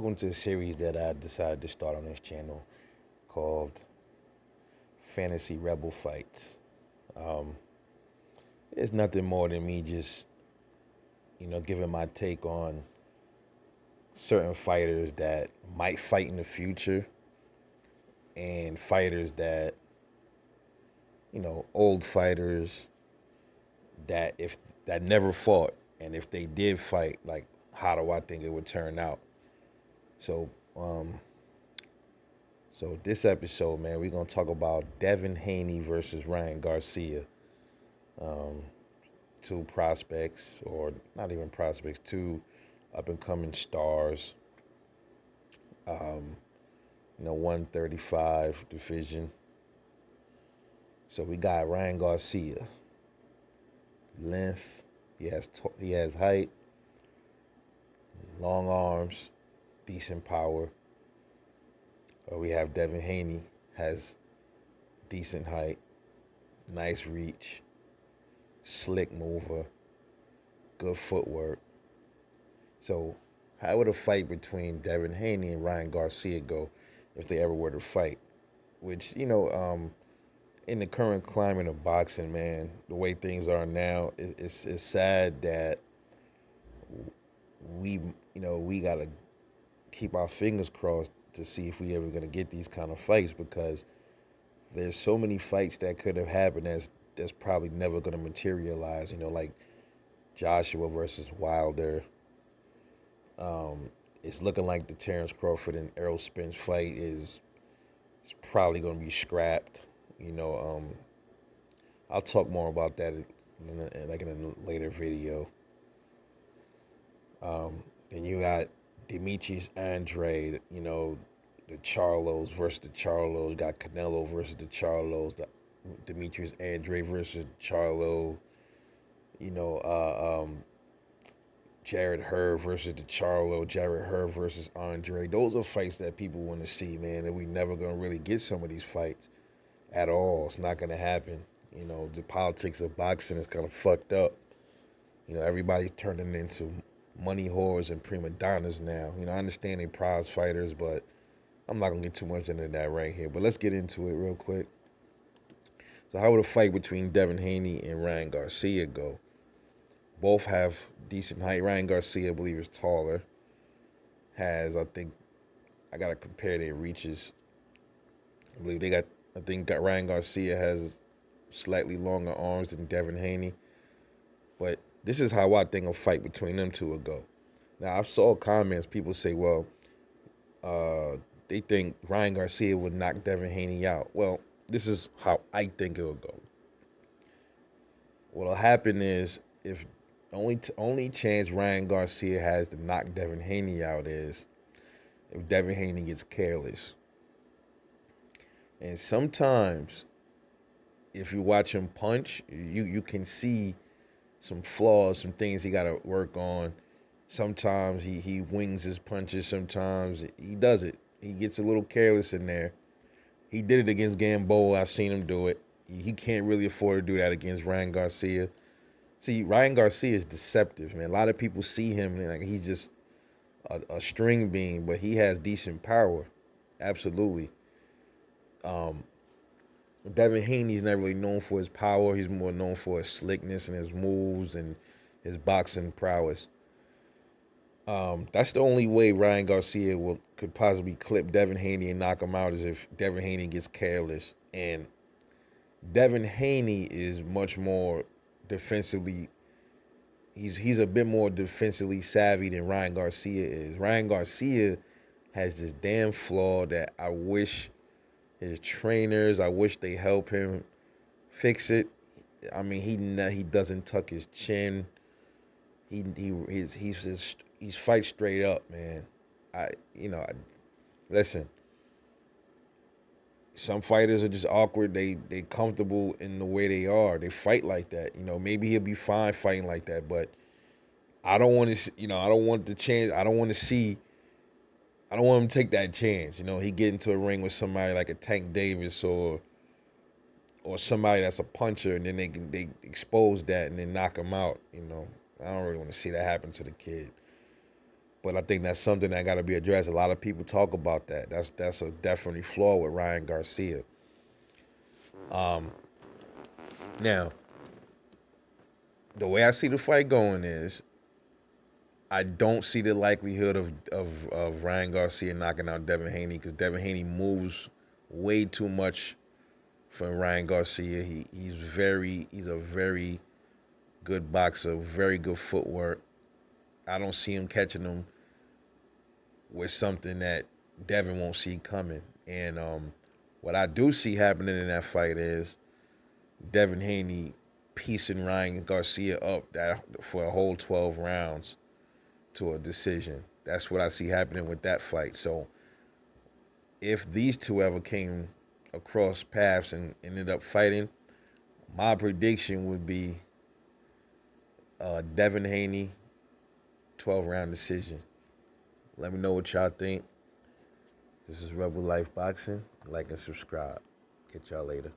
Welcome to a series that I decided to start on this channel called Fantasy Rebel Fights. Um, it's nothing more than me just, giving my take on certain fighters that might fight in the future and fighters that, old fighters that never fought, and if they did fight, like how do I think it would turn out? So, um, so this episode, man, we're gonna talk about Devin Haney versus Ryan Garcia. Um, Two prospects, or not even prospects, two up and coming stars. Um, 135 division. So we got Ryan Garcia, length. He has height, long arms, decent power. We have Devin Haney, has decent height, nice reach, slick mover, good footwork. So how would a fight between Devin Haney and Ryan Garcia go if they ever were to fight? Which, in the current climate of boxing, man, the way things are now, it's sad that we gotta keep our fingers crossed to see if we ever gonna get these kind of fights, because there's so many fights that could have happened that's probably never gonna materialize. Like Joshua versus Wilder. Um, it's looking like the Terrence Crawford and Errol Spence fight is probably gonna be scrapped. You know, um, I'll talk more about that like in a later video. Then you got Demetrius Andre, the Charlos versus the Charlos. You got Canelo versus the Charlos. Demetrius Andre versus Charlo. You know, Jared Herb versus the Charlo. Jared Herb versus Andre. Those are fights that people want to see, man. And we never gonna really get some of these fights at all. It's not gonna happen. The politics of boxing is kind of fucked up. Everybody's turning into money whores and prima donnas now. I understand they prize fighters, but I'm not gonna get too much into that right here. But let's get into it real quick. So how would a fight between Devin Haney and Ryan Garcia go? Both have decent height. Ryan Garcia, I believe, is taller. I gotta compare their reaches. I believe they got. I think Ryan Garcia has slightly longer arms than Devin Haney. But this is how I think a fight between them two would go. Now, I saw comments, people say, well, uh, they think Ryan Garcia would knock Devin Haney out. Well, this is how I think it will go. What'll happen is, if only chance Ryan Garcia has to knock Devin Haney out is if Devin Haney gets careless. And sometimes, if you watch him punch, you can see some flaws, some things he got to work on. Sometimes he wings his punches. Sometimes he does it. He gets a little careless in there. He did it against Gamboa. I've seen him do it. He can't really afford to do that against Ryan Garcia. See, Ryan Garcia is deceptive, man. A lot of people see him and like he's just a string bean, but he has decent power. Absolutely. Um, Devin Haney's not really known for his power. He's more known for his slickness and his moves and his boxing prowess. That's the only way Ryan Garcia could possibly clip Devin Haney and knock him out, is if Devin Haney gets careless. And Devin Haney is much more defensively. He's a bit more defensively savvy than Ryan Garcia is. Ryan Garcia has this damn flaw that I wish I wish they help him fix it. I mean, he doesn't tuck his chin. He's fight straight up, man. I you know I, Listen. Some fighters are just awkward. They comfortable in the way they are. They fight like that. Maybe he'll be fine fighting like that, but I don't want to. I don't want the chance. I don't want to see. I don't want him to take that chance. He get into a ring with somebody like a Tank Davis or somebody that's a puncher, and then they expose that and then knock him out. I don't really want to see that happen to the kid. But I think that's something that got to be addressed. A lot of people talk about that. That's a definitely flaw with Ryan Garcia. Um, Now, the way I see the fight going is, I don't see the likelihood of Ryan Garcia knocking out Devin Haney because Devin Haney moves way too much for Ryan Garcia. He's a very good boxer, very good footwork. I don't see him catching him with something that Devin won't see coming. And what I do see happening in that fight is Devin Haney piecing Ryan Garcia up that for a whole 12 rounds to a decision. That's what I see happening with that fight. So if these two ever came across paths and ended up fighting, my prediction would be Devin Haney 12 round decision. Let me know what y'all think. This is Rebel Life Boxing. Like and subscribe. Catch y'all later.